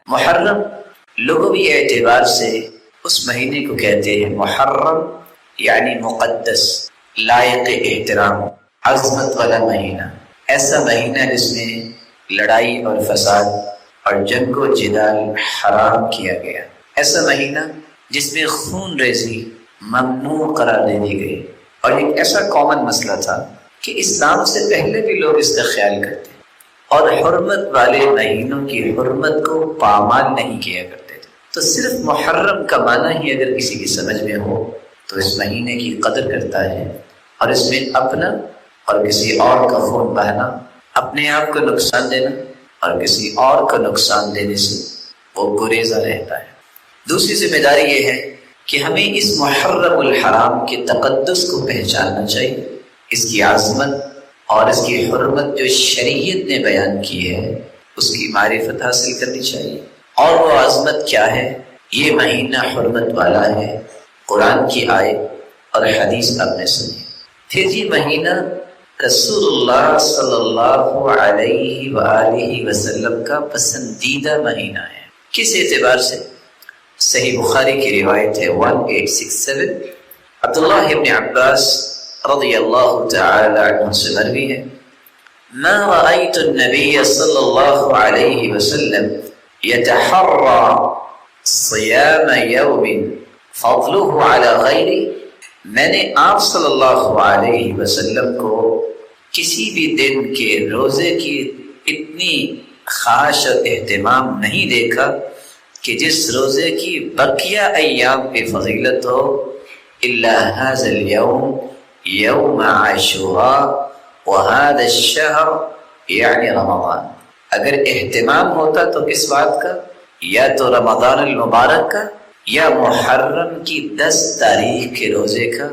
محرم لغوی اعتبار سے اس مہینے کو کہتے ہیں محرم، یعنی مقدس، لائق احترام، عظمت والا مہینہ، ایسا مہینہ جس میں لڑائی اور فساد اور جنگ و جدال حرام کیا گیا، ایسا مہینہ جس میں خون ریزی ممنوع قرار دے دی گئی۔ اور ایک ایسا کامن مسئلہ تھا کہ اسلام سے پہلے بھی لوگ اس کا خیال کرتے اور حرمت والے مہینوں کی حرمت کو پامال نہیں کیا کرتے تھے۔ تو صرف محرم کا معنی ہی اگر کسی کی سمجھ میں ہو تو اس مہینے کی قدر کرتا ہے، اور اس میں اپنا اور کسی اور کا خون بہنا، اپنے آپ کو نقصان دینا اور کسی اور کو نقصان دینے سے وہ گریزہ رہتا ہے۔ دوسری ذمہ داری یہ ہے کہ ہمیں اس محرم الحرام کے تقدس کو پہچاننا چاہیے، اس کی عظمت اور اس کی حرمت جو شریعت نے بیان کی ہے اس کی معرفت حاصل کرنی چاہیے۔ اور وہ عظمت کیا ہے؟ یہ مہینہ حرمت والا ہے، قرآن کی آیت اور حدیث آپ نے سنی۔ پھر یہ مہینہ رسول اللہ صلی اللہ علیہ وآلہ وسلم کا پسندیدہ مہینہ ہے۔ کس اعتبار سے؟ صحیح بخاری کی روایت ہے 1867، عبداللہ ابن عباس رضی اللہ تعالی عنہ سے مروی ہے، ما رأيت النبي صلى الله عليه وسلم يتحرى صيام يوم فضله على غيره، میں نے آپ صلی اللہ علیہ وسلم کو کسی بھی دن کے روزے کی اتنی خواہش اور اہتمام نہیں دیکھا کہ جس روزے کی بقیہ ایام کی فضیلت ہو الا هذا اليوم یوم عاشوراء وهذا الشهر یعنی رمضان۔ اگر اہتمام ہوتا تو کس بات کا؟ یا تو رمضان المبارک کا یا محرم کی 10 تاریخ کے روزے کا،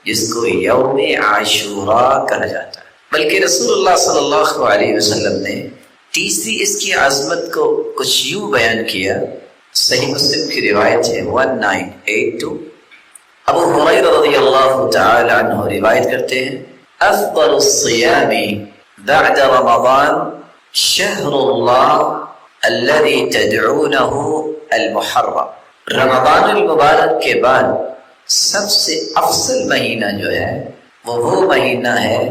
جس کو یوم عاشوراء کہا جاتا ہے۔ بلکہ رسول اللہ صلی اللہ علیہ وسلم نے تیسری اس کی عظمت کو کچھ یوں بیان کیا، صحیح مسلم کی روایت ہے 1982، ابو ہریرہ رضی اللہ تعالی عنہ روایت کرتے ہیں، افضل الصیام بعد رمضان شہر اللہ الذي تدعونه المحرم۔ رمضان المبارک کے بعد سب سے افضل مہینہ جو ہے وہ مہینہ ہے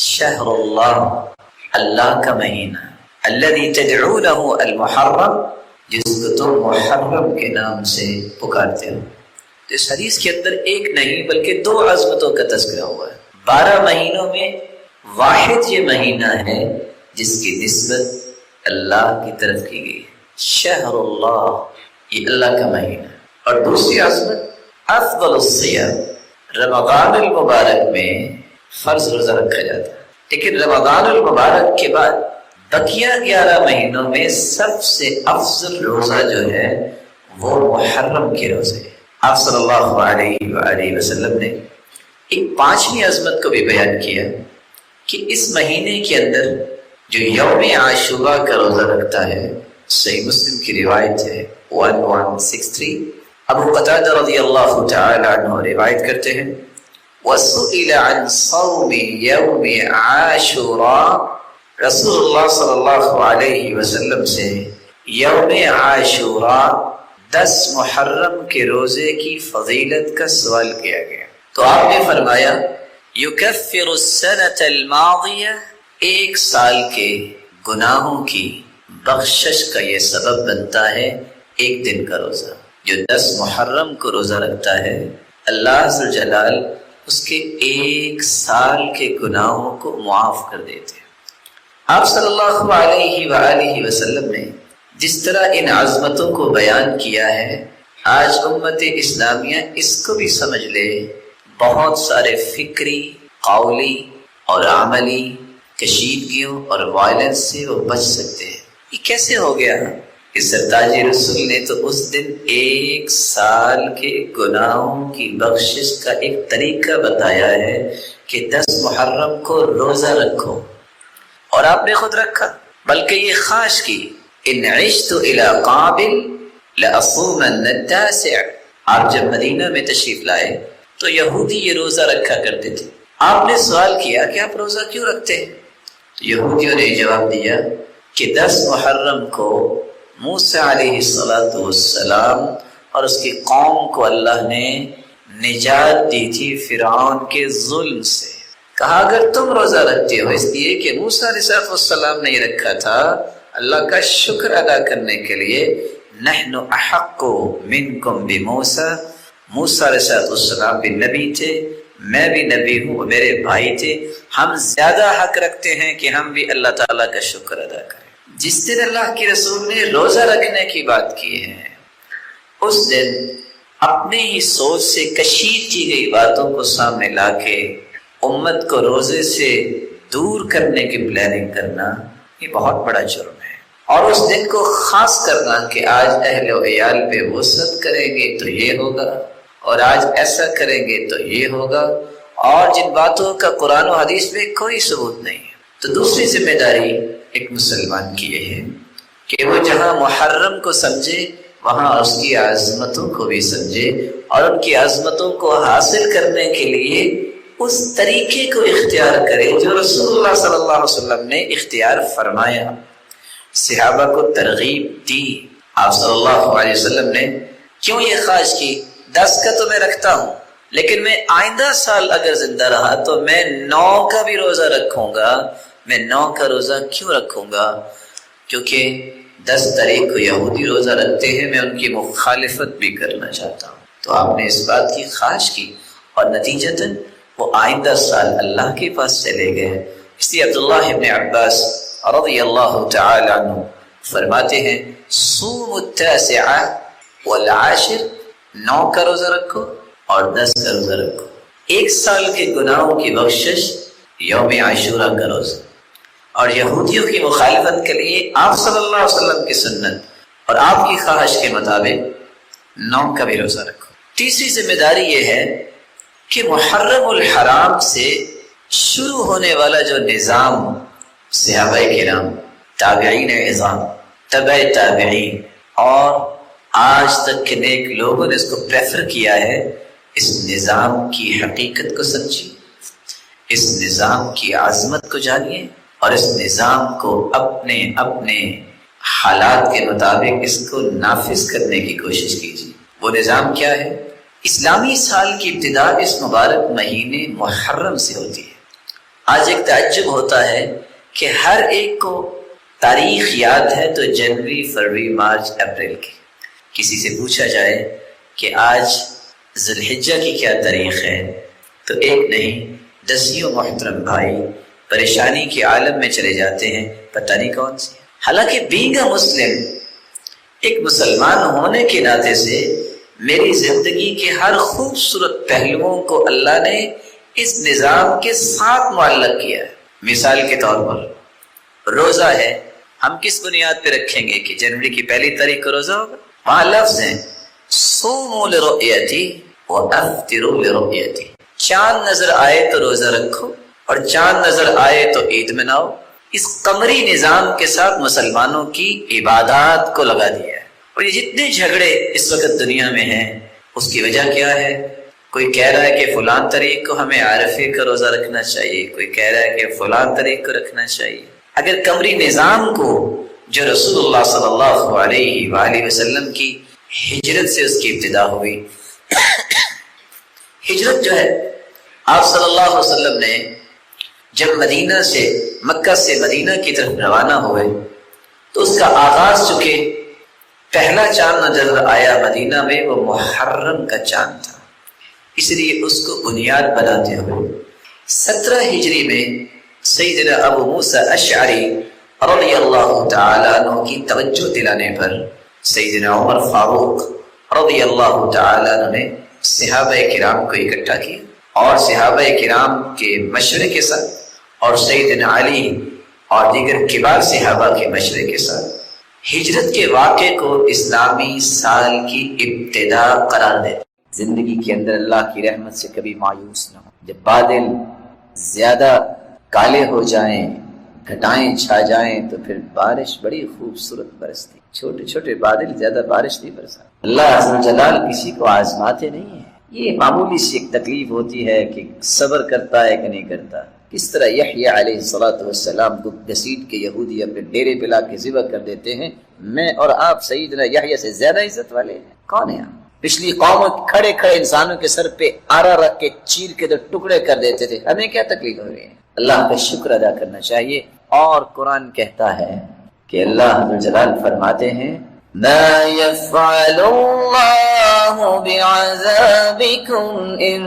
شہر اللہ، اللہ کا مہینہ، الذي تدعونه المحرم، جس کو تم محرم کے نام سے پکارتے ہو۔ تو اس حدیث کے اندر ایک نہیں بلکہ 2 عظمتوں کا تذکرہ ہوا ہے۔ 12 مہینوں میں واحد یہ مہینہ ہے جس کی نسبت اللہ کی طرف کی گئی ہے، شہر اللہ، یہ اللہ کا مہینہ۔ اور دوسری عظمت افضل الصیام، رمضان المبارک میں فرض روزہ رکھا جاتا ہے، لیکن رمضان المبارک کے بعد بقیہ 11 مہینوں میں سب سے افضل روزہ جو ہے وہ محرم کے روزے ہیں۔ آپ صلی اللہ علیہ وآلہ وسلم نے ایک 5ویں عظمت کو بھی بیان کیا کہ اس مہینے کے اندر جو یوم عاشوراء کا روزہ رکھتا ہے، صحیح مسلم کی روایت ہے 1163، ابو قتادہ رضی اللہ تعالی عنہ روایت کرتے ہیں، وَسُئِلَ عَنْ صَوْمِ يَوْمِ عَاشُورَا، رسول اللہ صلی اللہ علیہ وسلم سے یوم عاشوراء 10 محرم کے روزے کی فضیلت کا سوال کیا گیا تو آپ نے فرمایا، یکفر السنة الماضیہ، 1 سال کے گناہوں کی بخشش کا یہ سبب بنتا ہے 1 دن کا روزہ۔ جو 10 محرم کو روزہ رکھتا ہے، اللہ عز و جلال اس کے 1 سال کے گناہوں کو معاف کر دیتے ہیں۔ آپ صلی اللہ علیہ وآلہ وسلم نے جس طرح ان عظمتوں کو بیان کیا ہے، آج امت اسلامیہ اس کو بھی سمجھ لے، بہت سارے فکری، قولی اور عملی کشیدگیوں اور وائلنس سے وہ بچ سکتے ہیں۔ یہ کیسے ہو گیا کہ سرتاج رسول نے تو اس دن 1 سال کے گناہوں کی بخشش کا ایک طریقہ بتایا ہے کہ 10 محرم کو روزہ رکھو، اور آپ نے خود رکھا، بلکہ یہ خواہش کی، ان عشت الی قابل لاصومن التاسع۔ آپ جب مدینہ میں تشریف لائے تو یہودی یہ روزہ رکھا کرتے تھے۔ آپ نے سوال کیا کہ آپ روزہ کیوں رکھتے ہیں؟ تو یہودیوں نے جواب دیا کہ 10 محرم کو موسیٰ علیہ السلام اور اس کی قوم کو اللہ نے نجات دی تھی فرعون کے ظلم سے۔ کہا اگر تم روزہ رکھتے ہو، اس لیے کہ موسیٰ علیہ السلام نے یہ رکھا تھا اللہ کا شکر ادا کرنے کے لیے، نحن احق منکم بموسیٰ، موسیٰ علیہ السلام بھی نبی تھے، میں بھی نبی ہوں، میرے بھائی تھے، ہم زیادہ حق رکھتے ہیں کہ ہم بھی اللہ تعالیٰ کا شکر ادا کریں۔ جس دن اللہ کے رسول نے روزہ رکھنے کی بات کی ہے، اس دن اپنے ہی سوچ سے کشید کی گئی باتوں کو سامنے لا کے امت کو روزے سے دور کرنے کی پلاننگ کرنا، یہ بہت بڑا جرم ہے۔ اور اس دن کو خاص کرنا کہ آج اہل و عیال پہ وسعت کریں گے تو یہ ہوگا، اور آج ایسا کریں گے تو یہ ہوگا، اور جن باتوں کا قرآن و حدیث میں کوئی ثبوت نہیں ہے۔ تو دوسری ذمہ داری ایک مسلمان کی یہ ہے کہ وہ جہاں محرم کو سمجھے وہاں اس کی عظمتوں کو بھی سمجھے، اور ان کی عظمتوں کو حاصل کرنے کے لیے اس طریقے کو اختیار کرے جو رسول اللہ صلی اللہ علیہ وسلم نے اختیار فرمایا، صحابہ کو ترغیب دی۔ آپ صلی اللہ علیہ وسلم نے کیوں یہ خواہش کی، 10 کا تو میں رکھتا ہوں، لیکن میں آئندہ سال اگر زندہ رہا تو میں 9 کا بھی روزہ رکھوں گا۔ میں 9 کا روزہ کیوں رکھوں گا؟ کیونکہ 10 تاریخ کو یہودی روزہ رکھتے ہیں، میں ان کی مخالفت بھی کرنا چاہتا ہوں۔ تو آپ نے اس بات کی خواہش کی، اور نتیجتاً وہ آئندہ سال اللہ کے پاس چلے گئے۔ اس لیے عبداللہ ابن عباس رضی اللہ تعالی عنہ فرماتے ہیں، صوم التاسع والعاشر، 9 کا روزہ رکھو اور 10 کا روزہ رکھو۔ 1 سال کے گناہوں کی بخشش یوم عاشورہ کا روزہ، اور یہودیوں کی مخالفت کے لیے آپ صلی اللہ علیہ وسلم کی سنت اور آپ کی خواہش کے مطابق 9 کا بھی روزہ رکھو۔ تیسری ذمہ داری یہ ہے کہ محرم الحرام سے شروع ہونے والا جو نظام صحابہ کرام، تابعین اعظام، تبع تابعین اور آج تک کے نیک لوگوں نے اس کو پریفر کیا ہے، اس نظام کی حقیقت کو سمجھیے، اس نظام کی عظمت کو جانیے، اور اس نظام کو اپنے اپنے حالات کے مطابق اس کو نافذ کرنے کی کوشش کیجیے۔ وہ نظام کیا ہے؟ اسلامی سال کی ابتدا اس مبارک مہینے محرم سے ہوتی ہے۔ آج ایک تعجب ہوتا ہے کہ ہر ایک کو تاریخ یاد ہے تو جنوری، فروری، مارچ، اپریل کی۔ کسی سے پوچھا جائے کہ آج ذی الحجہ کی کیا تاریخ ہے تو ایک نہیں 10 محترم بھائی پریشانی کے عالم میں چلے جاتے ہیں، پتہ نہیں کون سی ہے۔ حالانکہ بینگ اے مسلم، ایک مسلمان ہونے کے ناطے سے میری زندگی کے ہر خوبصورت پہلوؤں کو اللہ نے اس نظام کے ساتھ معلق کیا ہے۔ مثال کے طور پر روزہ ہے، ہم کس بنیاد پہ رکھیں گے کہ جنوری کی 1 تاریخ کو روزہ ہوگا؟ وہاں لفظ ہے صوموا لرؤیتی وافطروا لرؤیتی، چاند نظر آئے تو روزہ رکھو اور چاند نظر آئے تو عید مناؤ۔ اس قمری نظام کے ساتھ مسلمانوں کی عبادات کو لگا دیا ہے۔ اور یہ جتنے جھگڑے اس وقت دنیا میں ہیں اس کی وجہ کیا ہے؟ کوئی کہہ رہا ہے کہ فلان تاریخ کو ہمیں عرفے کا روزہ رکھنا چاہیے، کوئی کہہ رہا ہے کہ فلان تاریخ کو رکھنا چاہیے۔ اگر قمری نظام کو جو رسول اللہ صلی اللہ علیہ وآلہ وسلم کی ہجرت سے اس کی ابتدا ہوئی، ہجرت جو ہے آپ صلی اللہ علیہ وسلم نے جب مکہ سے مدینہ کی طرف روانہ ہوئے تو اس کا آغاز چکے پہلا چاند نظر آیا مدینہ میں، وہ محرم کا چاند تھا۔ اس لیے اس کو بنیاد بناتے ہوئے 17 ہجری میں سیدنا ابو موسیٰ اشعری رضی اللہ تعالیٰ عنہ کی توجہ دلانے پر سیدنا عمر فاروق رضی اللہ تعالیٰ عنہ نے صحابہ کرام کو اکٹھا کیا، اور صحابہ کرام کے مشورے کے ساتھ اور سیدنا علی اور دیگر کبار صحابہ کے مشورے کے ساتھ ہجرت کے واقعے کو اسلامی سال کی ابتدا قرار دے۔ زندگی کے اندر اللہ کی رحمت سے کبھی مایوس نہ ہو۔ جب بادل زیادہ کالے ہو جائیں، گھٹائیں چھا جائیں تو پھر بارش بڑی خوبصورت برستی۔ چھوٹے چھوٹے بادل زیادہ بارش نہیں برسا۔ اللہ عز و جلال کسی کو آزماتے نہیں ہے۔ یہ معمولی سی ایک تکلیف ہوتی ہے کہ صبر کرتا ہے کہ نہیں کرتا۔ کس طرح یحییٰ علیہ السلام کو گھسیٹ کے یہودی اپنے ڈیرے پہ لا کے ذبح کر دیتے ہیں، میں اور آپ سیدنا یحییٰ سے زیادہ عزت والے ہیں؟ کون ہے آپ؟ پچھلی قوموں کھڑے کھڑے انسانوں کے سر پہ آرا رکھ کے چیر کے تو ٹکڑے کر دیتے تھے، ہمیں کیا تکلیف ہو رہی ہے؟ اللہ کا شکر ادا کرنا چاہیے۔ اور قرآن کہتا ہے کہ اللہ جلال فرماتے ہیں ما يفعل اللہ بعذابکم ان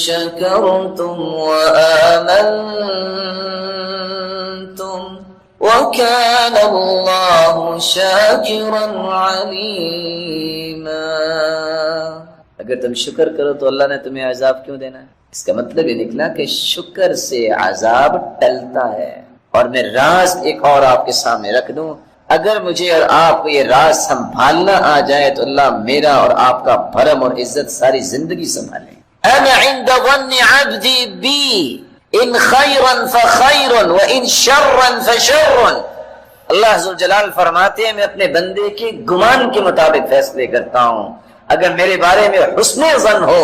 شکرتم وآمنتم وَكَانَ اللَّهُ شَاكِرًا عَلِيمًا۔ اگر تم شکر کرو تو اللہ نے تمہیں عذاب کیوں دینا ہے؟ اس کا مطلب یہ نکلا کہ شکر سے عذاب ٹلتا ہے۔ اور میں راز ایک اور آپ کے سامنے رکھ دوں، اگر مجھے اور آپ کو یہ راز سنبھالنا آ جائے تو اللہ میرا اور آپ کا بھرم اور عزت ساری زندگی سنبھالے۔ انا عند ظن عبدی بی ان خیرا فخیر و ان شرا فشر۔ اللہ ذوالجلال فرماتے ہیں میں اپنے بندے کے گمان کے مطابق فیصلے کرتا ہوں، اگر میرے بارے میں حسن ظن ہو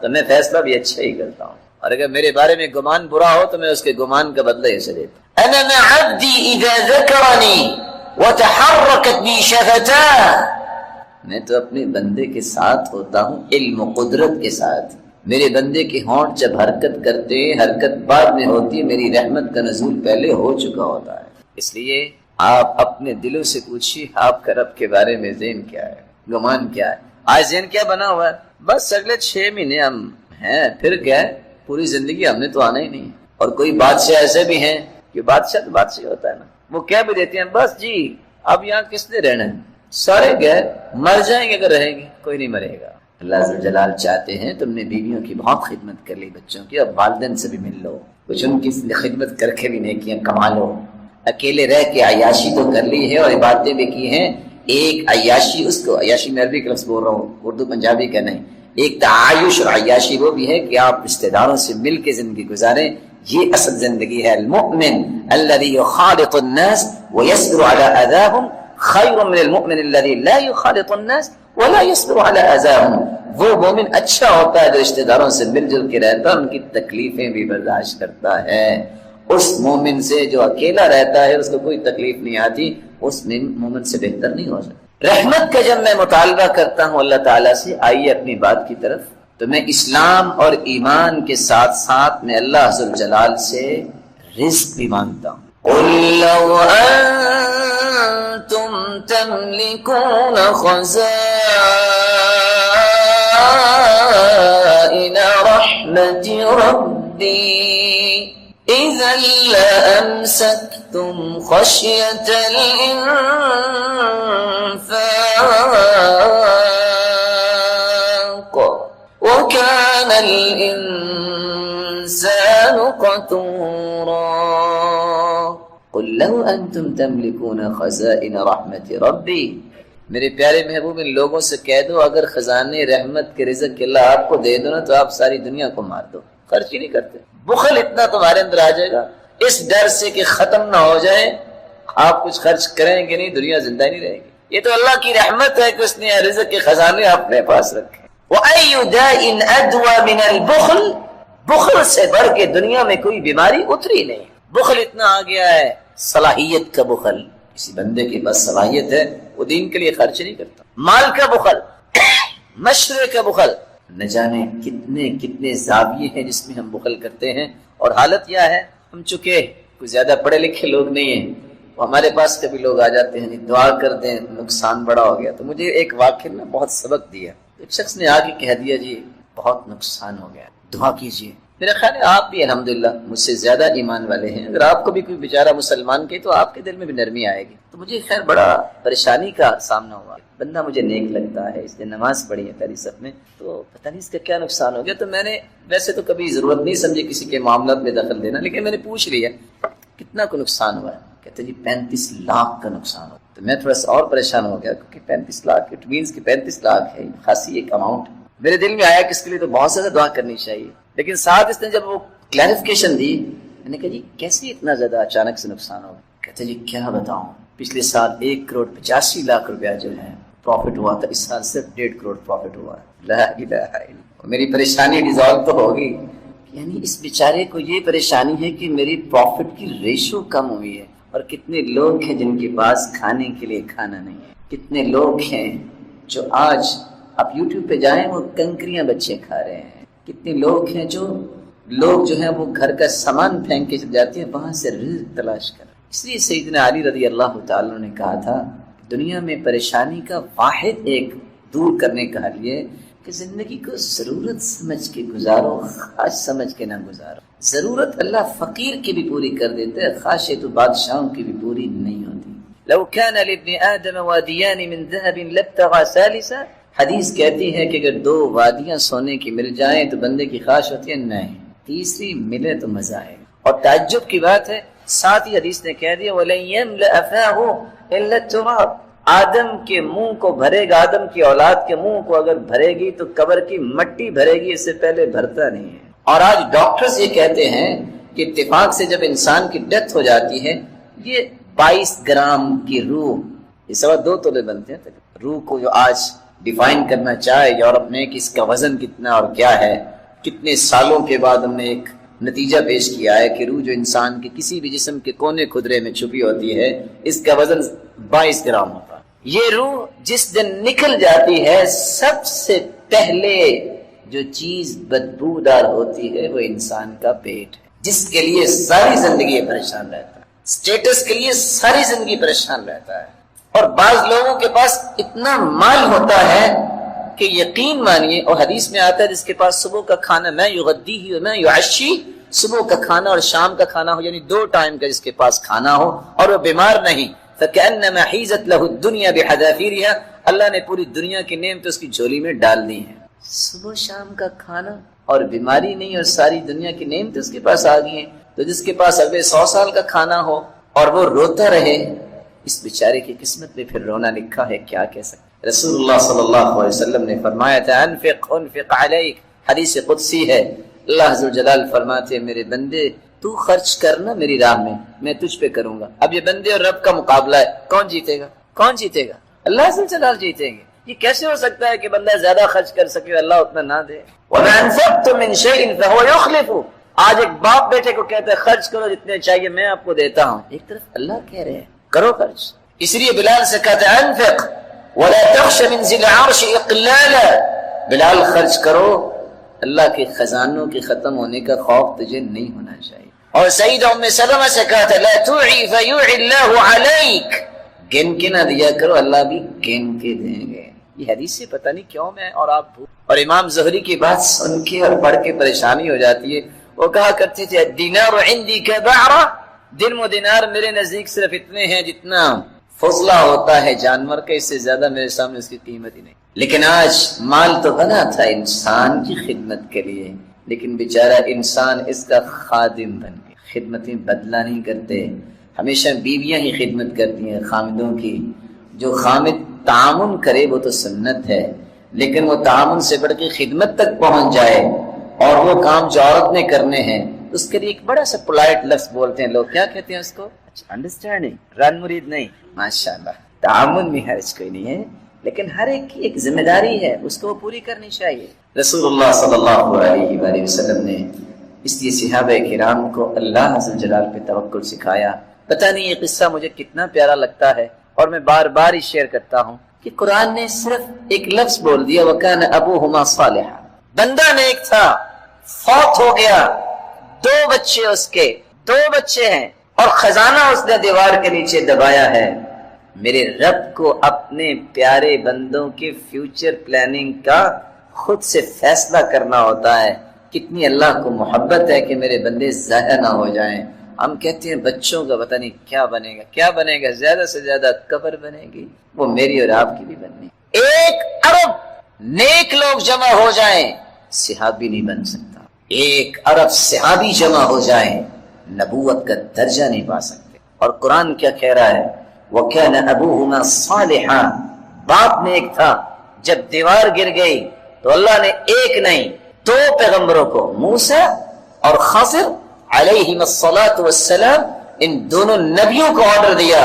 تو میں فیصلہ بھی اچھا ہی کرتا ہوں، اور اگر میرے بارے میں گمان برا ہو تو میں اس کے گمان کا بدلہ اسے دیتا ہوں۔ انا مع عبدی اذا ذکرنی وتحرکت بی شفتاہ، میں تو اپنے بندے کے ساتھ ہوتا ہوں علم و قدرت کے ساتھ۔ میرے بندے کے ہونٹ جب حرکت کرتے ہیں، حرکت بعد میں ہوتی ہے، میری رحمت کا نزول پہلے ہو چکا ہوتا ہے۔ اس لیے آپ اپنے دلوں سے پوچھیے آپ کا رب کے بارے میں ذہن کیا ہے، گمان کیا ہے؟ آج ذہن کیا بنا ہوا ہے؟ بس اگلے 6 مہینے ہم ہیں، پھر کیا ہے؟ پوری زندگی ہم نے تو آنا ہی نہیں۔ اور کوئی بادشاہ ایسے بھی ہیں کہ بادشاہ تو بادشاہ ہوتا ہے نا، وہ کہہ بھی دیتے ہیں بس جی اب یہاں کس نے رہنا ہے، سارے گئے، مر جائیں گے، اگر رہیں گے کوئی نہیں مرے گا۔ اللہ عز و جلال چاہتے ہیں تم نے بیویوں کی بہت خدمت کر لی، بچوں کی، اب والدین سے بھی مل لو، کچھ ان کی خدمت کر کے بھی نیکیاں کما لو۔ اکیلے رہ کے عیاشی تو کر لی ہے اور عبادتیں بھی کی ہیں، ایک عیاشی، اس کو عیاشی میں عربی کا لفظ بول رہا ہوں، اردو پنجابی کا نہیں، ایک تعایش اور عیاشی وہ بھی ہے کہ آپ رشتہ داروں سے مل کے زندگی گزاریں، یہ اصل زندگی ہے۔ المؤمن الذي يخالط الناس ويصبر على اذاهم خير من المؤمن الذي لا يخالط الناس ولا يصبر على اذاهم۔ وہ مومن اچھا ہوتا ہے جو رشتہ داروں سے مل جل کے رہتا ہے، ان کی تکلیفیں بھی برداشت کرتا ہے۔ اس مومن سے جو اکیلا رہتا ہے، اس کو کوئی تکلیف نہیں آتی، اس مومن سے بہتر نہیں ہو سکتا۔ رحمت کا جب میں مطالبہ کرتا ہوں اللہ تعالیٰ سے، آئیے اپنی بات کی طرف، تو میں اسلام اور ایمان کے ساتھ ساتھ میں اللہ ذوالجلال سے رزق بھی مانگتا ہوں۔ قُلْ لَوْ أَنْتُمْ تَمْلِكُونَ خَزَائِنَ رَحْمَةِ رَبِّي إِذًا لَأَمْسَكْتُمْ خَشْيَةَ الْإِنفَاقِ وَكَانَ الْإِنسَانُ قَتُورًا۔ قُلْ لَوْ أَنْتُمْ تَمْلِكُونَ خَزَائِنَ رَحْمَةِ رَبِّي، میرے پیارے محبوب ان لوگوں سے کہہ دو اگر خزانے رحمت کے رزق کے اللہ آپ کو دے دو نا تو آپ ساری دنیا کو مار دو، خرچ ہی نہیں کرتے۔ بخل اتنا تمہارے اندر آ جائے گا اس ڈر سے کہ ختم نہ ہو جائے، آپ کچھ خرچ کریں گے نہیں، دنیا زندہ نہیں رہے گی۔ یہ تو اللہ کی رحمت ہے کہ اس نے رزق کے خزانے اپنے پاس رکھے۔ وَأَيُّ دَاءٍ أَدْوَى مِنَ الْبُخْلِ، بخل سے بڑھ کے دنیا میں کوئی بیماری اتری نہیں۔ بخل اتنا آ گیا ہے، صلاحیت کا بخل، کسی بندے کے پاس صلاحیت ہے وہ دین کے لیے خرچ نہیں کرتا۔ مال کا بخل، مشورے کا بخل، نہ جانے کتنے کتنے زاویے ہیں جس میں ہم بخل کرتے ہیں۔ اور حالت کیا ہے، ہم چکے کوئی زیادہ پڑھے لکھے لوگ نہیں ہیں، ہمارے پاس کبھی لوگ آ جاتے ہیں دعا کر دیں، نقصان بڑا ہو گیا۔ تو مجھے ایک واقعہ نے بہت سبق دیا، ایک شخص نے آ کے کہہ دیا جی بہت نقصان ہو گیا، دعا کیجیے۔ میرا خیال ہے آپ بھی الحمدللہ مجھ سے زیادہ ایمان والے ہیں، اگر آپ کو بھی کوئی بیچارہ مسلمان کہے تو آپ کے دل میں بھی نرمی آئے گی۔ تو مجھے خیر بڑا پریشانی کا سامنا ہوا، بندہ مجھے نیک لگتا ہے، اس نے نماز پڑھی ہے پہلی صف میں، تو پتہ نہیں اس کا کیا نقصان ہو گیا۔ تو میں نے ویسے تو کبھی ضرورت نہیں سمجھی کسی کے معاملات میں دخل دینا، لیکن میں نے پوچھ لیا کتنا کو نقصان ہوا ہے، کہتے جی 35 لاکھ کا نقصان ہوا۔ تو میں تھوڑا سا اور پریشان ہو گیا کیونکہ 35 لاکھ اٹ مینس کہ 35 لاکھ ہے، خاصی ایک اماؤنٹ۔ میرے دل میں آیا کہ اس کے لیے تو بہت زیادہ دعا کرنی چاہیے، لیکن ساتھ اس نے جب وہ کلیریفیکیشن دی، میں نے کہا جی کیسے اتنا زیادہ اچانک سے نقصان ہوگا؟ کہتے جی کیا بتاؤں، پچھلے سال 1,85,00,000 روپیہ جو ہے پروفٹ ہوا تھا، اس سال صرف 1.5 کروڑ پروفٹ ہوا ہے۔ لا الہ الا اللہ، میری پریشانی ڈیزالو تو ہوگی، یعنی اس بیچارے کو یہ پریشانی ہے کہ میری پروفٹ کی ریشو کم ہوئی ہے اور کتنے لوگ ہیں جن کے پاس کھانے کے لیے کھانا نہیں ہے. کتنے لوگ ہیں جو آج آپ یوٹیوب پہ جائیں وہ کنکریاں بچے کھا رہے ہیں. کتنے لوگ ہیں جو ہیں وہ گھر کا سامان پھینک کے جاتے ہیں وہاں سے رزق تلاش کر. اس لیے سیدنا علی رضی اللہ تعالیٰ نے کہا تھا دنیا میں پریشانی کا واحد ایک دور کرنے کا حل یہ کہ زندگی کو ضرورت سمجھ کے گزارو، خواہش سمجھ کے نہ گزارو. ضرورت اللہ فقیر کی بھی پوری کر دیتا ہے، خواہشیں تو بادشاہوں کی بھی پوری نہیں ہوتی. لو كان لابن آدم وادیان من ذهب لابتغى ثالثا، حدیث کہتی ہے کہ اگر 2 وادیاں سونے کی مل جائیں تو بندے کی خواہش ہوتی ہے نہیں، تیسری ملے تو مزہ آئے. اور تعجب کی بات ہے ساتھ ہی حدیث نے کہہ دیا وَلَن يَمْلَأَ فَاهُ إِلَّا التُّرَابُ، آدم کے منہ کو بھرے گا، آدم کی اولاد کے منہ کو اگر بھرے گی تو قبر کی مٹی بھرے گی، اس سے پہلے بھرتا نہیں ہے. اور آج ڈاکٹرز یہ کہتے ہیں کہ اتفاق سے جب انسان کی ڈیتھ ہو جاتی ہے یہ 22 گرام کی روح، یہ 2.25 تولے بنتے ہیں. روح کو جو آج ڈیفائن کرنا چاہے یورپ نے کہ اس کا وزن کتنا اور کیا ہے، کتنے سالوں کے بعد ہم نے ایک نتیجہ پیش کیا ہے کہ روح جو انسان کے کسی بھی جسم کے کونے خدرے میں چھپی ہوتی ہے اس کا وزن 22 گرام ہوتا ہے. یہ روح جس دن نکل جاتی ہے سب سے پہلے جو چیز بدبودار ہوتی ہے وہ انسان کا پیٹ ہے، جس کے لیے ساری زندگی پریشان رہتا ہے، اسٹیٹس کے لیے ساری زندگی پریشان رہتا ہے. اور بعض لوگوں کے پاس اتنا مال ہوتا ہے کہ یقین مانیے، اور حدیث میں آتا ہے جس کے پاس صبح کا کھانا میں یغدیہ و میں یعشی، صبح کا کھانا اور شام کا کھانا ہو، یعنی 2 ٹائم کا جس کے پاس کھانا ہو اور وہ بیمار نہیں، فَكَأَنَّمَا حِيزَتْ لَهُ الدُّنْيَا بِحَذَافِيرِهَا، اللہ نے پوری دنیا کی نعمتیں اس کی جھولی میں ڈال دی ہیں. صبح شام کا کھانا اور بیماری نہیں اور ساری دنیا کی نعمتیں اس کے پاس آ گئی ہیں. تو جس کے پاس اگلے 100 سال کا کھانا ہو اور وہ روتا رہے، اس بیچارے کی قسمت میں پھر رونا لکھا ہے، کیا کہہ سکتے. رسول اللہ صلی اللہ علیہ وسلم نے فرمایا تھا انفق علیک، حدیث قدسی ہے، اللہ عز و جلال فرماتے ہیں میرے بندے تو خرچ کرنا میری راہ میں تجھ پہ کروں گا. اب یہ بندے اور رب کا مقابلہ ہے، کون جیتے گا؟ کون جیتے گا؟ اللہ عز و جلال جیتیں گے. یہ کیسے ہو سکتا ہے کہ بندہ زیادہ خرچ کر سکے اللہ اتنا نہ دے؟ وَمَا أَنفَقْتُم مِّن شَيْءٍ فَهُوَ يُخْلِفُهُ، آج ایک باپ بیٹے کو کہتا ہے خرچ کرو جتنے چاہیے میں آپ کو دیتا ہوں، ایک طرف اللہ کہہ رہے ہیں کرو خرچ. اس لیے بلال سے کہتا ہے انفق وَلَا تَخْشَ مِن ذِي الْعَرْشِ إِقْلَالًا، بلال خرچ کرو، اللہ کے خزانوں کے ختم ہونے کا خوف تجھے نہیں ہونا چاہیے. اور سیدہ ام سلمہ سے کہا تھا لا توعی فیوعی اللہ علیک، گن کے نہ دیا کرو اللہ بھی گن کے دیں گے. یہ حدیث سے پتہ نہیں کیوں میں اور آپ اور امام زہری کی بات سن کے اور پڑھ کے پریشانی ہو جاتی ہے. وہ کہا کرتے تھے الدینار عندی کبعرہ، درم و دینار میرے نزدیک صرف اتنے ہیں جتنا فضلہ ہوتا ہے جانور کا، اس سے زیادہ میرے سامنے اس کی قیمت ہی نہیں. لیکن آج مال تو بنا تھا انسان کی خدمت کے لیے، لیکن بیچارہ انسان اس کا خادم بن گیا. خدمتیں بدلہ نہیں کرتے، ہمیشہ بیویاں ہی خدمت کرتی ہیں خامدوں کی. جو خامد تعاون کرے وہ تو سنت ہے، لیکن وہ تعاون سے بڑھ کے خدمت تک پہنچ جائے اور وہ کام جو عورت نے کرنے ہیں اس کے لیے ایک بڑا سا پولائٹ لفظ بولتے ہیں لوگ، کیا کہتے ہیں اس کو؟ انڈرسٹینڈنگ، رن مرید نہیں. ماشاءاللہ تعاون میں حرج کوئی نہیں ہے، لیکن ہر ایک کی ایک ذمہ داری ہے اس کو پوری کرنی چاہیے. رسول اللہ صلی اللہ علیہ وآلہ وسلم نے اس لیے صحابہ کرام کو اللہ عز و جلال پہ توکل سکھایا. پتہ نہیں یہ قصہ مجھے کتنا پیارا لگتا ہے اور میں بار بار ہی شیئر کرتا ہوں کہ قرآن نے صرف ایک لفظ بول دیا وَكَانَ أَبُوهُمَا صَالِحًا. بندہ نیک تھا، فوت ہو گیا، 2 بچے اس کے، 2 بچے ہیں اور خزانہ اس نے دیوار کے نیچے دبایا ہے. میرے رب کو اپنے پیارے بندوں کے فیوچر پلاننگ کا خود سے فیصلہ کرنا ہوتا ہے. کتنی اللہ کو محبت ہے کہ میرے بندے ضائع نہ ہو جائیں. ہم کہتے ہیں بچوں کا پتہ نہیں کیا بنے گا، زیادہ سے زیادہ قبر بنے گی، وہ میری اور آپ کی بھی بننی. 1 ارب نیک لوگ جمع ہو جائیں صحابی نہیں بن سکتا. 1 ارب صحابی جمع ہو جائیں نبوت کا درجہ نہیں پا سکتے. اور قرآن کیا کہہ رہا ہے وَكَانَ أَبُوهُمَا صَالِحًا، باپ نیک تھا. جب دیوار گر گئی تو اللہ نے ایک نہیں 2 پیغمبروں کو، موسیٰ اور خضر علیہم الصلاۃ والسلام، ان دونوں نبیوں کو آرڈر دیا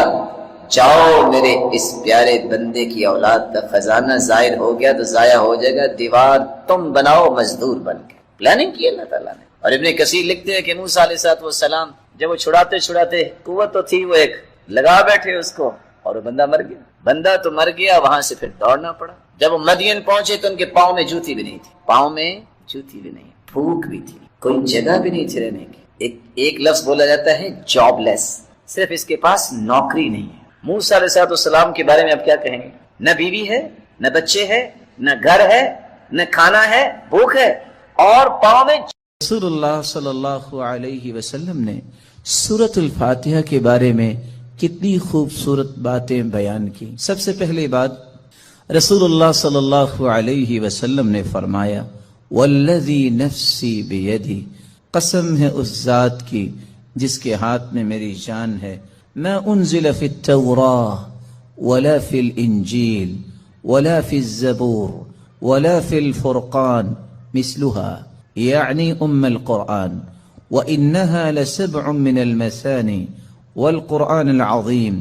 جاؤ میرے اس پیارے بندے کی اولاد کا خزانہ ظاہر ہو گیا تو ضائع ہو جائے گا، دیوار تم بناؤ مزدور بن کے. پلاننگ کی اللہ تعالیٰ نے. اور ابن کثیر لکھتے ہیں کہ موسیٰ علیہ السلام جب وہ چھڑاتے قوت تو تھی، وہ ایک لگا بیٹھے اس کو، اور وہ بندہ مر گیا۔ بندہ تو مر گیا، وہاں سے پھر دوڑنا پڑا۔ جب وہ مدین پہنچے تو ان کے پاؤں میں جوتی بھی نہیں تھی، پاؤں میں جوتی بھی نہیں، بھوک بھی تھی، کوئی جگہ بھی نہیں تھی رہنے کی۔ ایک لفظ بولا جاتا ہے جاب لیس، صرف اس کے پاس نوکری نہیں ہے۔ موسیٰ علیہ السلام کے بارے میں اب کیا کہیں گے؟ نہ بیوی ہے، نہ بچے ہے، نہ گھر ہے، نہ کھانا ہے، بھوک ہے، اور پاؤں میں۔ رسول اللہ صلی اللہ علیہ وسلم نے سورۃ الفاتحہ کے بارے میں کتنی خوبصورت باتیں بیان کی۔ سب سے پہلی بات، رسول اللہ صلی اللہ علیہ وسلم نے فرمایا والذی نفسی بیدی، قسم ہے اس ذات کی جس کے ہاتھ میں میری جان ہے، ما انزل فی التوراۃ ولا فی الانجیل ولا فی الزبور ولا فی الفرقان مثلها، یعنی القرآن، وإنها لسبع من المثانی والقرآن العظیم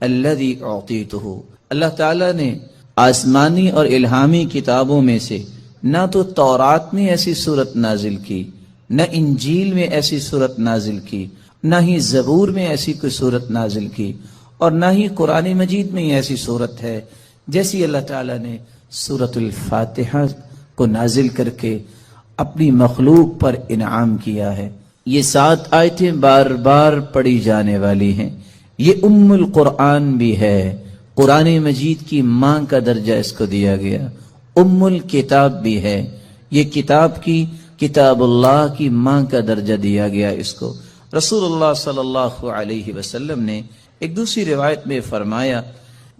الذي اعطیته۔ اللہ تعالیٰ نے آسمانی اور الہامی کتابوں میں سے نہ تو تورات میں ایسی صورت نازل کی، نہ انجیل میں ایسی صورت نازل کی، نہ ہی زبور میں ایسی کوئی صورت نازل کی، اور نہ ہی قرآن مجید میں ایسی صورت ہے جیسی اللہ تعالیٰ نے سورۃ الفاتحہ کو نازل کر کے اپنی مخلوق پر انعام کیا ہے۔ یہ 7 آیتیں بار بار پڑھی جانے والی ہیں۔ یہ ام القرآن بھی ہے، قرآن مجید کی ماں کا درجہ اس کو دیا گیا، ام الکتاب بھی ہے، یہ کتاب کی، کتاب اللہ کی ماں کا درجہ دیا گیا اس کو۔ رسول اللہ صلی اللہ علیہ وسلم نے ایک دوسری روایت میں فرمایا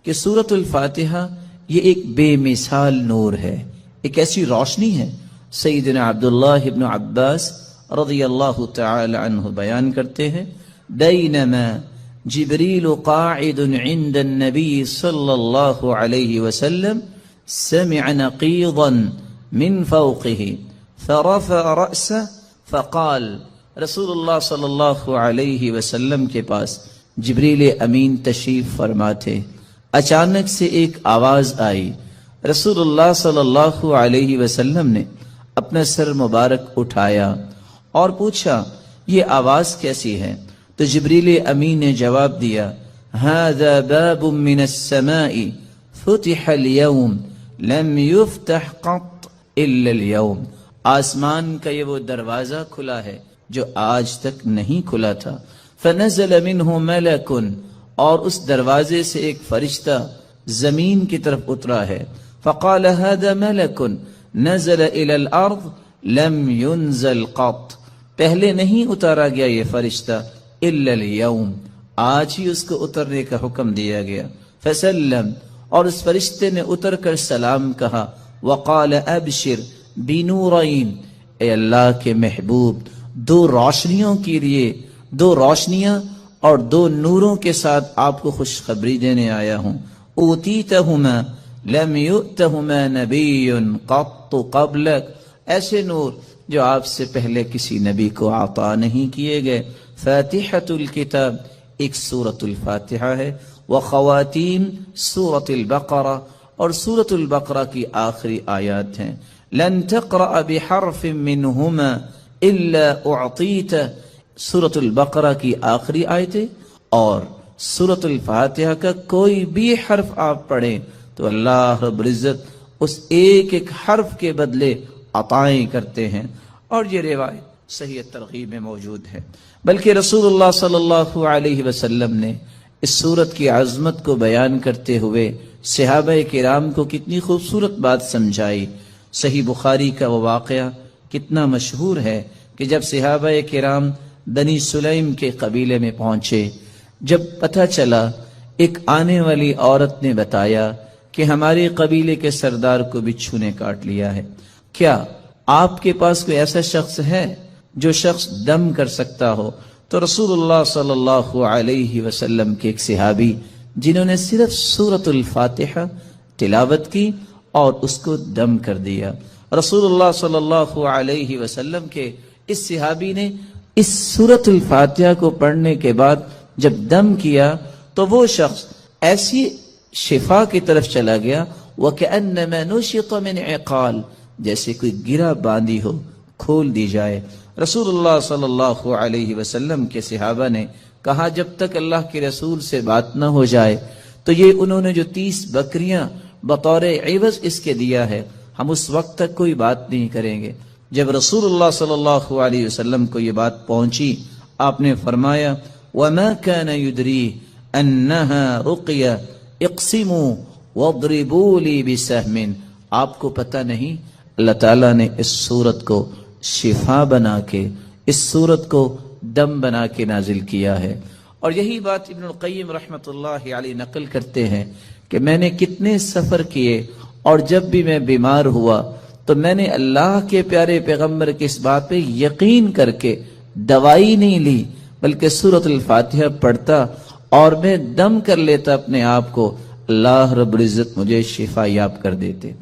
کہ سورۃ الفاتحہ یہ ایک بے مثال نور ہے، ایک ایسی روشنی ہے۔ سیدنا عبداللہ ابن عباس رضی اللہ تعالی عنہ بیان کرتے ہیں، بینما جبریل قاعد عند النبی صلی اللہ علیہ وسلم سمع نقیضا من فوقه فرفع رأسه فقال، رسول اللہ صلی اللہ علیہ وسلم کے پاس جبریل امین تشریف فرما تھے، اچانک سے ایک آواز آئی۔ رسول اللہ صلی اللہ علیہ وسلم نے اپنا سر مبارک اٹھایا اور پوچھا یہ آواز کیسی ہے؟ تو جبریل امین نے جواب دیا، هذا باب من السماء فتح اليوم لم يفتح قط الا اليوم، آسمان کا یہ وہ دروازہ کھلا ہے جو آج تک نہیں کھلا تھا۔ فنزل منه ملک، اور اس دروازے سے ایک فرشتہ زمین کی طرف اترا ہے۔ فقال هذا ملک نزل الى الارض لم ينزل قط، پہلے نہیں اتارا گیا یہ فرشتہ، الا اليوم، آج ہی اس کو اترنے کا حکم دیا گیا۔ فسلم، اور اس فرشتے نے اتر کر سلام کہا، وقال ابشر بنورین، اے اللہ کے محبوب 2 روشنیوں کے لیے، 2 روشنیاں اور 2 نوروں کے ساتھ آپ کو خوشخبری دینے آیا ہوں۔ اوتیتہما لم یؤتہما نبی قط قبلک، ایسے نور جو آپ سے پہلے کسی نبی کو عطا نہیں کیے گئے۔ فاتحۃ الکتاب، ایک سورۃ الفاتحہ ہے، وخواتیم سورۃ البقرہ، اور سورۃ البقرہ کی آخری آیات ہیں۔ لن تقرأ بحرف منہما الا اعطیت، سورۃ البقرہ کی آخری آیتیں اور سورۃ الفاتحہ کا کوئی بھی حرف آپ پڑھیں تو اللہ رب العزت اس ایک ایک حرف کے بدلے عطائیں کرتے ہیں، اور یہ روایت صحیح ترغیب میں موجود ہے۔ بلکہ رسول اللہ صلی اللہ علیہ وسلم نے اس سورت کی عظمت کو بیان کرتے ہوئے صحابہ کرام کو کتنی خوبصورت بات سمجھائی۔ صحیح بخاری کا وہ واقعہ کتنا مشہور ہے کہ جب صحابہ کرام بنی سلیم کے قبیلے میں پہنچے، جب پتہ چلا ایک آنے والی عورت نے بتایا کہ ہمارے قبیلے کے سردار کو بچھو نے کاٹ لیا ہے، کیا آپ کے پاس کوئی ایسا شخص ہے جو شخص دم کر سکتا ہو؟ تو رسول اللہ صلی اللہ علیہ وسلم کے ایک صحابی جنہوں نے صرف سورۃ الفاتحہ تلاوت کی اور اس کو دم کر دیا، رسول اللہ صلی اللہ علیہ وسلم کے اس صحابی نے اس سورۃ الفاتحہ کو پڑھنے کے بعد جب دم کیا تو وہ شخص ایسی شفا کی طرف چلا گیا، وَكَأَنَّمَا نُشِطَ مِنْ عِقَالٍ، جیسے کوئی گرہ باندھی ہو کھول دی جائے۔ رسول اللہ صلی اللہ علیہ وسلم کے صحابہ نے کہا جب تک اللہ کے رسول سے بات نہ ہو جائے تو یہ انہوں نے جو 30 بکریاں بطور عوض اس کے دیا ہے، ہم اس وقت تک کوئی بات نہیں کریں گے۔ جب رسول اللہ صلی اللہ علیہ وسلم کو یہ بات پہنچی، آپ نے فرمایا وَمَا كَانَ يُدْرِي أَنَّهَا رُقْيَ اقْسِمُوا وَاضْرِبُوا لِي بِسَهْمٍ، آپ کو پتہ نہیں اللہ تعالیٰ نے اس صورت کو شفا بنا کے، اس صورت کو دم بنا کے نازل کیا ہے۔ اور یہی بات ابن القیم رحمۃ اللہ علیہ نقل کرتے ہیں کہ میں نے کتنے سفر کیے اور جب بھی میں بیمار ہوا تو میں نے اللہ کے پیارے پیغمبر کی اس بات پہ یقین کر کے دوائی نہیں لی، بلکہ سورۃ الفاتحہ پڑھتا اور میں دم کر لیتا اپنے آپ کو، اللہ رب العزت مجھے شفا یاب کر دیتے۔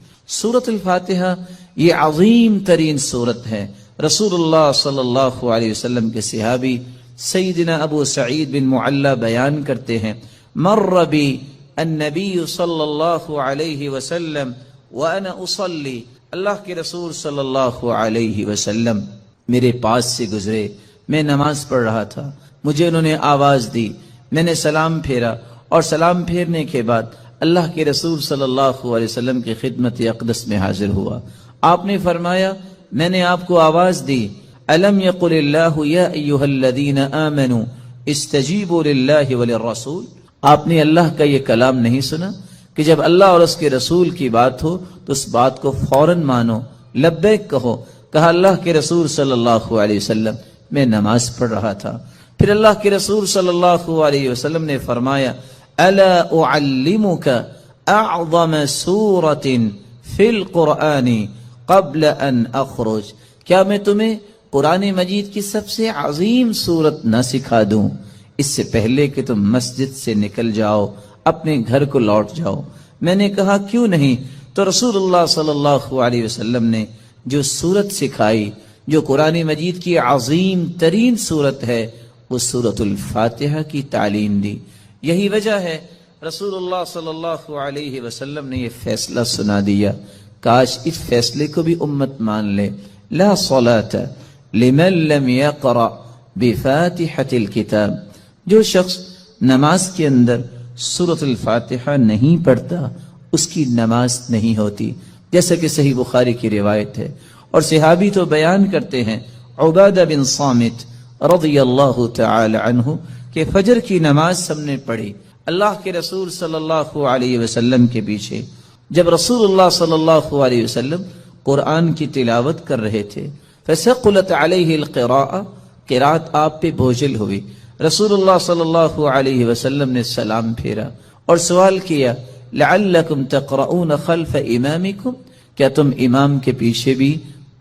سورۃ الفاتحہ یہ عظیم ترین سورت ہے۔ رسول اللہ صلی اللہ علیہ وسلم کے صحابی سیدنا ابو سعید بن معلی بیان کرتے ہیں، مر بی النبی صلی اللہ علیہ وسلم وانا اصلی، اللہ کے رسول صلی اللہ علیہ وسلم میرے پاس سے گزرے، میں نماز پڑھ رہا تھا، مجھے انہوں نے آواز دی، میں نے سلام پھیرا اور سلام پھیرنے کے بعد اللہ کے رسول صلی اللہ علیہ وسلم کی خدمت اقدس میں حاضر ہوا۔ آپ نے فرمایا میں نے آپ کو آواز دی، الم یقل اللہ یا ایھا الذین آمنوا استجیبوا للہ وللرسول، آپ نے اللہ کا یہ کلام نہیں سنا کہ جب اللہ اور اس کے رسول کی بات ہو تو اس بات کو فوراً مانو، لبیک کہو۔ کہا اللہ کے رسول صلی اللہ علیہ وسلم میں نماز پڑھ رہا تھا، پھر اللہ کے رسول صلی اللہ علیہ وسلم نے فرمایا الا اعلمک اعظم سورۃ فی القرآن قبل ان اخرج، کیا میں تمہیں قرآن مجید کی سب سے عظیم سورت نہ سکھا دوں اس سے پہلے کہ تم مسجد سے نکل جاؤ، اپنے گھر کو لوٹ جاؤ؟ میں نے کہا کیوں نہیں؟ تو رسول اللہ صلی اللہ علیہ وسلم نے جو سورت سکھائی، جو قرآن مجید کی عظیم ترین سورت ہے، وہ سورۃ الفاتحہ کی تعلیم دی۔ یہی وجہ ہے رسول اللہ صلی اللہ علیہ وسلم نے یہ فیصلہ سنا دیا، کاش اس فیصلے کو بھی امت مان لے، لا صلاۃ لمن لم یقرأ بفاتحۃ الکتاب، جو شخص نماز کے اندر سورۃ الفاتحہ نہیں پڑھتا اس کی نماز نہیں ہوتی، جیسا کہ صحیح بخاری کی روایت ہے۔ اور صحابی تو بیان کرتے ہیں، عبادہ بن صامت رضی اللہ تعالی عنہ کہ فجر کی نماز ہم نے پڑھی اللہ کے رسول صلی اللہ علیہ وسلم کے پیچھے، جب رسول اللہ صلی اللہ علیہ وسلم قرآن کی تلاوت کر رہے تھے، فثقلت علیہ القراءۃ، قرات آپ پہ بوجھل ہوئی، رسول اللہ صلی اللہ علیہ وسلم نے سلام پھیرا اور سوال کیا لعلکم تقرؤون خلف امامکم، کیا تم امام کے پیچھے بھی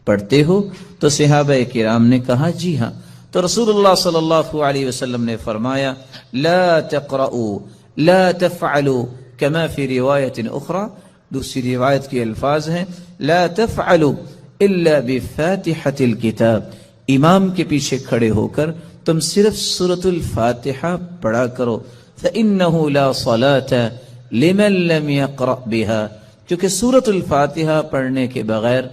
پڑھتے ہو؟ تو صحابہ کرام نے کہا جی ہاں۔ تو رسول اللہ صلی اللہ علیہ وسلم نے فرمایا لا تقرؤوا لا تفعلوا كما في روایت اخرى، دوسری روایت کے الفاظ ہیں لا تفعلوا الا بفاتحة الكتاب، امام کے پیچھے کھڑے ہو کر تم صرف سورۃ الفاتحہ پڑھا کرو، فإنه لا صلاة لمن لم يقرأ بها، کیونکہ سورۃ الفاتحہ پڑھنے کے بغیر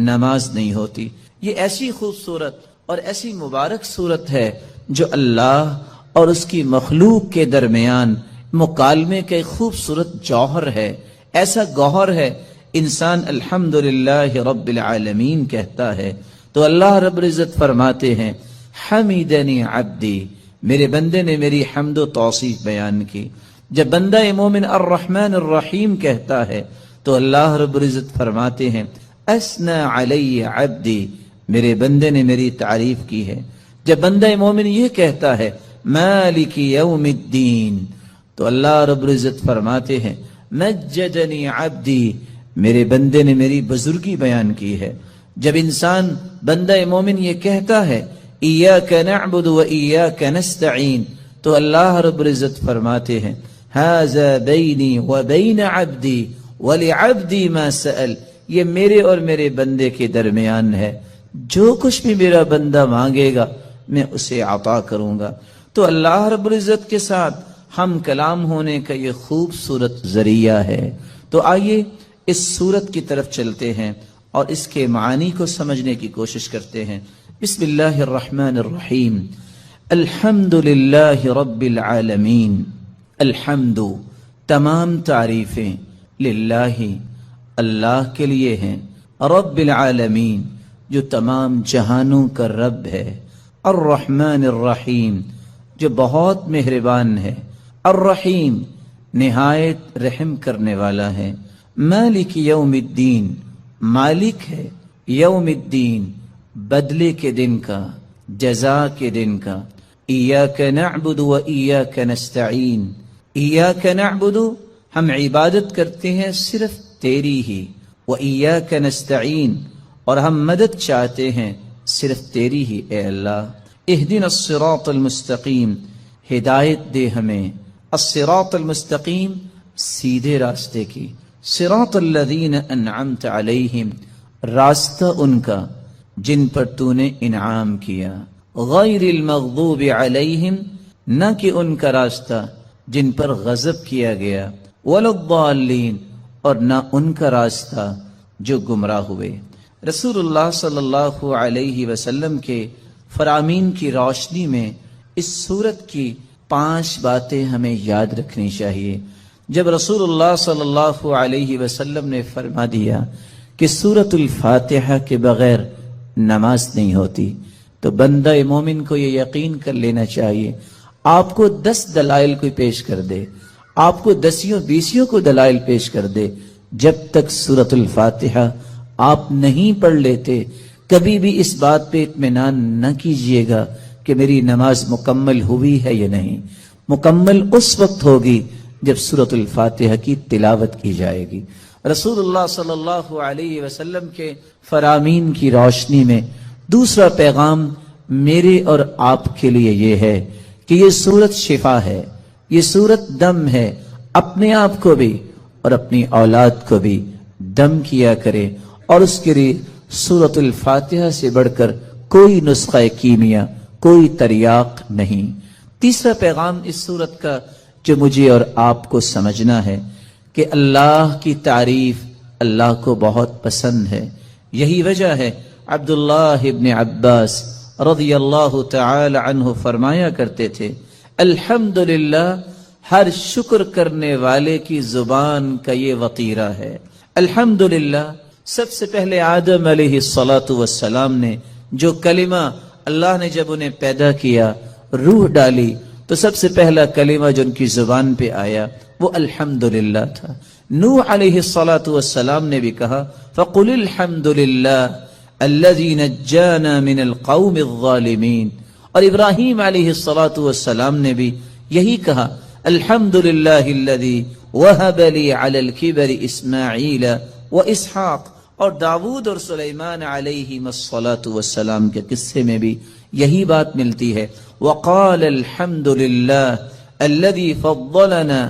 نماز نہیں ہوتی۔ یہ ایسی خوبصورت اور ایسی مبارک صورت ہے جو اللہ اور اس کی مخلوق کے درمیان مکالمے کا ایک خوبصورت جوہر ہے، ایسا گوہر ہے، انسان الحمدللہ رب العالمین کہتا ہے تو اللہ رب العزت فرماتے ہیں حمیدنی عبدی، میرے بندے نے میری حمد و توصیف بیان کی۔ جب بندہ مومن الرحمن الرحیم کہتا ہے تو اللہ رب العزت فرماتے ہیں اثنى علی عبدی، میرے بندے نے میری تعریف کی ہے۔ جب بندہ مومن یہ کہتا ہے مالک یوم الدین تو اللہ رب العزت فرماتے ہیں مجدنی عبدی، میرے بندے نے میری بزرگی بیان کی ہے۔ جب انسان بندہ مومن یہ کہتا ہے ایاک نعبد و ایاک نستعین تو اللہ رب العزت فرماتے ہیں ھذا بینی و بین عبدی ولعبدی ما سأل، یہ میرے اور میرے بندے کے درمیان ہے، جو کچھ بھی میرا بندہ مانگے گا میں اسے عطا کروں گا۔ تو اللہ رب العزت کے ساتھ ہم کلام ہونے کا یہ خوبصورت ذریعہ ہے۔ تو آئیے اس صورت کی طرف چلتے ہیں اور اس کے معانی کو سمجھنے کی کوشش کرتے ہیں۔ بسم اللہ الرحمن الرحیم، الحمدللہ رب العالمین، الحمد تمام تعریفیں، للہ اللہ کے لیے ہیں، رب العالمین جو تمام جہانوں کا رب ہے، الرحمن الرحیم جو بہت مہربان ہے، الرحیم نہایت رحم کرنے والا ہے، مالک یوم الدین مالک ہے یوم الدین بدلے کے دن کا، جزا کے دن کا، ایاک نعبد و ایاک نستعین، ایاک نعبد ہم عبادت کرتے ہیں صرف تیری ہی، و ایاک نستعین اور ہم مدد چاہتے ہیں صرف تیری ہی اے اللہ، اہدنا الصراط المستقیم ہدایت دے ہمیں، الصراط المستقیم سیدھے راستے کی، صراط الذین انعمت علیہم راستہ ان کا جن پر تو نے انعام کیا، غیر المغضوب علیہم نہ کہ ان کا راستہ جن پر غضب کیا گیا، ولا الضالین اور نہ ان کا راستہ جو گمراہ ہوئے۔ رسول اللہ صلی اللہ علیہ وسلم کے فرامین کی روشنی میں اس سورت کی 5 باتیں ہمیں یاد رکھنی چاہیے۔ جب رسول اللہ صلی اللہ علیہ وسلم نے فرما دیا کہ سورت الفاتحہ کے بغیر نماز نہیں ہوتی، تو بندہ مومن کو یہ یقین کر لینا چاہیے، آپ کو 10 دلائل کوئی پیش کر دے، آپ کو 10 کو دلائل پیش کر دے، جب تک سورت الفاتحہ آپ نہیں پڑھ لیتے کبھی بھی اس بات پہ اطمینان نہ کیجئے گا کہ میری نماز مکمل ہوئی ہے یا نہیں۔ مکمل اس وقت ہوگی جب سورت الفاتحہ کی تلاوت کی جائے گی۔ رسول اللہ صلی اللہ علیہ وسلم کے فرامین کی روشنی میں دوسرا پیغام میرے اور آپ کے لیے یہ ہے کہ یہ سورت شفا ہے، یہ سورت دم ہے، اپنے آپ کو بھی اور اپنی اولاد کو بھی دم کیا کرے، اور اس کے لیے سورت الفاتحہ سے بڑھ کر کوئی نسخہ کیمیا، کوئی تریاق نہیں۔ تیسرا پیغام اس سورت کا جو مجھے اور آپ کو سمجھنا ہے کہ اللہ کی تعریف اللہ کو بہت پسند ہے۔ یہی وجہ ہے عبداللہ ابن عباس رضی اللہ تعالی عنہ فرمایا کرتے تھے، الحمدللہ ہر شکر کرنے والے کی زبان کا یہ وطیرہ ہے۔ الحمدللہ سب سے پہلے آدم علیہ السلام نے جو کلمہ اللہ نے جب انہیں پیدا کیا، روح ڈالی، تو سب سے پہلا کلمہ جو ان کی زبان پہ آیا وہ الحمدللہ تھا۔ نوح علیہ السلام نے بھی کہا فَقُلِ الْحَمْدُ لِلَّهِ الَّذِي نَجَّانَا مِنَ الْقَوْمِ الظَّالِمِينَ، اور ابراہیم علیہ السلام نے بھی یہی کہا الحمدللہ الذی وہب لی علی الکبر اسماعیل و اسحاق، اور داود اور سلیمان علیہ السلام کے قصے میں بھی یہی بات ملتی ہے، وقال الحمدللہ الذی فضلنا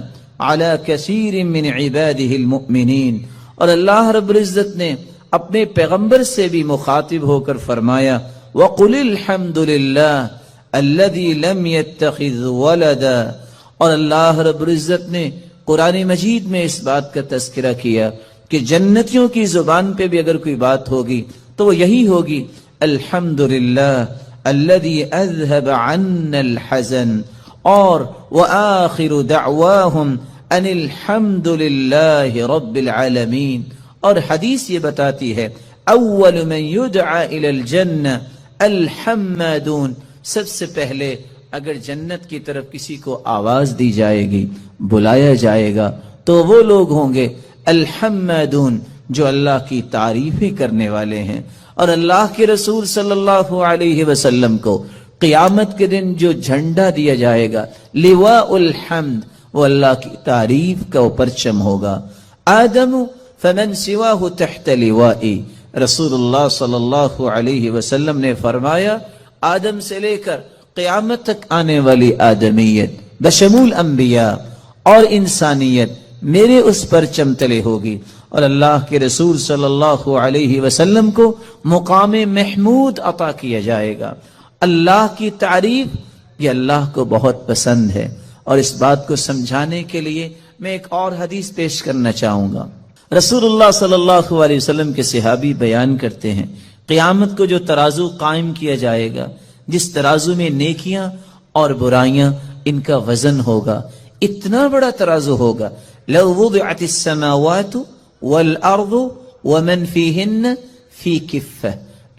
علی کثیر من عباده المؤمنین، اور اللہ رب العزت نے اپنے پیغمبر سے بھی مخاطب ہو کر فرمایا وقل الحمدللہ الذی لم يتخذ ولدا، اور اللہ رب العزت نے قرآن مجید میں اس بات کا تذکرہ کیا کہ جنتیوں کی زبان پہ بھی اگر کوئی بات ہوگی تو وہ یہی ہوگی الحمدللہ الذی اذهب عنا الحزن، اور وآخر دعواہم ان الحمدللہ رب العالمین، اور حدیث یہ بتاتی ہے اول من یدعى الى الجنہ الحمادون، سب سے پہلے اگر جنت کی طرف کسی کو آواز دی جائے گی، بلایا جائے گا، تو وہ لوگ ہوں گے الحمادون جو اللہ کی تعریفیں کرنے والے ہیں۔ اور اللہ کے رسول صلی اللہ علیہ وسلم کو قیامت کے دن جو جھنڈا دیا جائے گا لواء الحمد، وہ اللہ کی تعریف کا پرچم ہوگا۔ آدم فمن سواہ تحت لوائی، رسول اللہ صلی اللہ علیہ وسلم نے فرمایا آدم سے لے کر قیامت تک آنے والی آدمیت بشمول انبیاء اور انسانیت میرے اس پرچم تلے ہوگی، اور اللہ کے رسول صلی اللہ علیہ وسلم کو مقام محمود عطا کیا جائے گا۔ اللہ کی تعریف یہ اللہ کو بہت پسند ہے، اور اس بات کو سمجھانے کے لیے میں ایک اور حدیث پیش کرنا چاہوں گا۔ رسول اللہ صلی اللہ علیہ وسلم کے صحابی بیان کرتے ہیں قیامت کو جو ترازو قائم کیا جائے گا، جس ترازو میں نیکیاں اور برائیاں ان کا وزن ہوگا، اتنا بڑا ترازو ہوگا. لو وضعت السماوات والارض ومن فیہن فی کفہ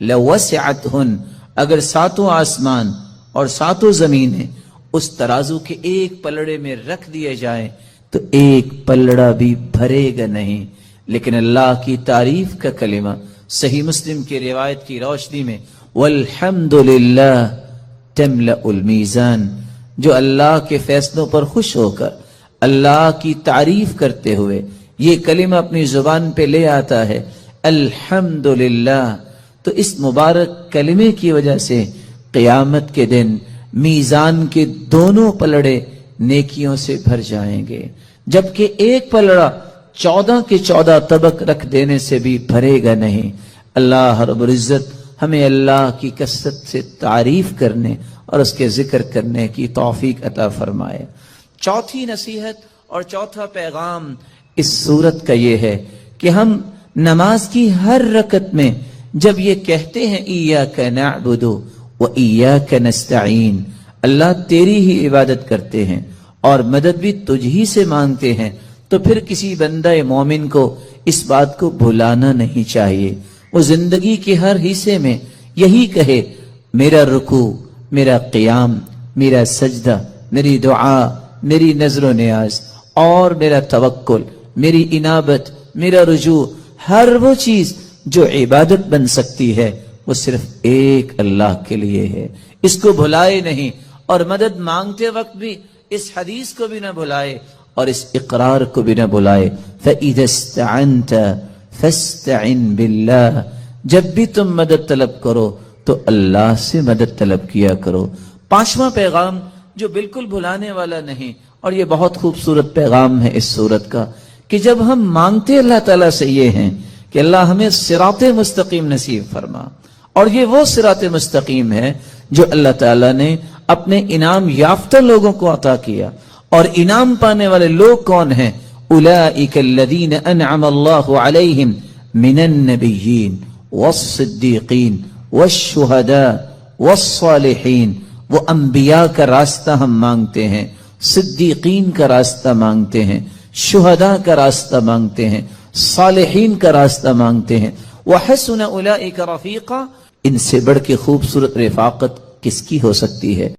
لوسعتہن، اگر ساتوں آسمان اور ساتوں زمینیں اس ترازو کے ایک پلڑے میں رکھ دیے جائیں تو ایک پلڑا بھی بھرے گا نہیں. لیکن اللہ کی تعریف کا کلمہ صحیح مسلم کی روایت کی روشنی میں والحمدللہ تملأ المیزان، جو اللہ کے فیصلوں پر خوش ہو کر اللہ کی تعریف کرتے ہوئے یہ کلمہ اپنی زبان پہ لے آتا ہے الحمدللہ، تو اس مبارک کلمے کی وجہ سے قیامت کے دن میزان کے دونوں پلڑے نیکیوں سے بھر جائیں گے، جبکہ ایک پلڑا 14 کے 14 طبق رکھ دینے سے بھی بھرے گا نہیں. اللہ رب العزت ہمیں اللہ کی کثرت سے تعریف کرنے اور اس کے ذکر کرنے کی توفیق عطا فرمائے. چوتھی نصیحت اور چوتھا پیغام اس سورت کا یہ ہے کہ ہم نماز کی ہر رکعت میں جب یہ کہتے ہیں ایاک نعبد و ایاک نستعین، اللہ تیری ہی عبادت کرتے ہیں اور مدد بھی تجھ ہی سے مانگتے ہیں، تو پھر کسی بندہ مومن کو اس بات کو بھلانا نہیں چاہیے. وہ زندگی کے ہر حصے میں یہی کہے میرا رکوع، میرا قیام، میرا سجدہ، میری دعا، میری نظر و نیاز اور میرا توکل، میری انابت، میرا رجوع، ہر وہ چیز جو عبادت بن سکتی ہے وہ صرف ایک اللہ کے لیے ہے. اس کو بھلائے نہیں، اور مدد مانگتے وقت بھی اس حدیث کو بھی نہ بھلائے اور اس اقرار کو بھی نہ بھلائے فَإِذَا اسْتَعَنْتَ فَاسْتَعِنْ بِاللَّهِ، جب بھی تم مدد طلب کرو تو اللہ سے مدد طلب کیا کرو. پانچواں پیغام جو بالکل بھلانے والا نہیں، اور یہ بہت خوبصورت پیغام ہے اس سورت کا، کہ جب ہم مانگتے اللہ تعالیٰ سے یہ ہیں کہ اللہ ہمیں صراط مستقیم نصیب فرما، اور یہ وہ صراط مستقیم ہے جو اللہ تعالیٰ نے اپنے انعام یافتہ لوگوں کو عطا کیا. اور انعام پانے والے لوگ کون ہیں؟ اولئک الذین انعم اللہ علیہم من النبیین والصدیقین والشہداء والصالحین. وہ انبیاء کا راستہ ہم مانگتے ہیں، صدیقین کا راستہ مانگتے ہیں، شہداء کا راستہ مانگتے ہیں، صالحین کا راستہ مانگتے ہیں. وحسن اولئک رفیقا، ان سے بڑھ کے خوبصورت رفاقت کس کی ہو سکتی ہے؟